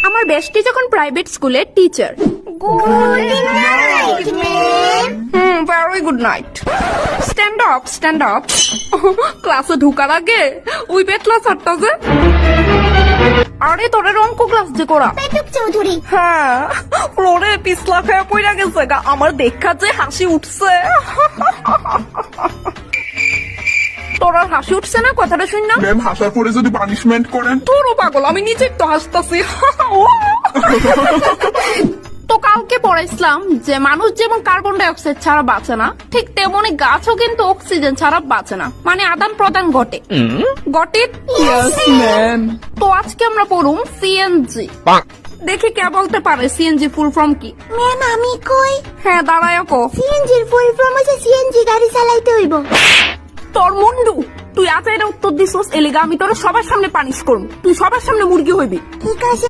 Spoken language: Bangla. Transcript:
আমার বেস্টি যখন প্রাইভেট স্কুলের teacher. Very good night. Stand up, stand up. ক্লাসে ঢুকার আগে ওই বেতলা ছাড়তা যে, আরে তোরে অঙ্ক ক্লাস যে করা পেটুক চৌধুরী। হ্যাঁ, ফ্লোরে পিছলা খেয়ে পড়া গেছে গা। আমার দেখা যে হাসি উঠছে। তোর আর হাসি উঠছে না? কথাটা শুন না। ম্যাম হাসার পরে যদি পানিশমেন্ট করেন? তোরও পাগল, আমি নিজেই তো হাসতাছি। তো কালকে পড়াইছিলাম যে মানুষ যেমন কার্বন ডাই অক্সাইড ছাড়া বাঁচে না, ঠিক তেমনি গাছও কিন্তু অক্সিজেন ছাড়া বাঁচে না, মানে আদান প্রদান ঘটে। ঘটে। তো আজকে আমরা পড়ুম সিএনজি। দেখি কে বলতে পারে সিএনজি ফুল ফর্ম কি? ম্যাম আমি কই? হ্যাঁ, দাঁড়ায় কো। সিএনজির ফুল ফর্ম হচ্ছে সিএনজি গাড়ি চালাইতে হইব। তোর মুন্ডু, তুই আজ এটা উত্তর দিছিস, এলিগা আমি তোর সবার সামনে পানিশ করব। তুই সবার সামনে মুরগি হইবি। ঠিক আছে।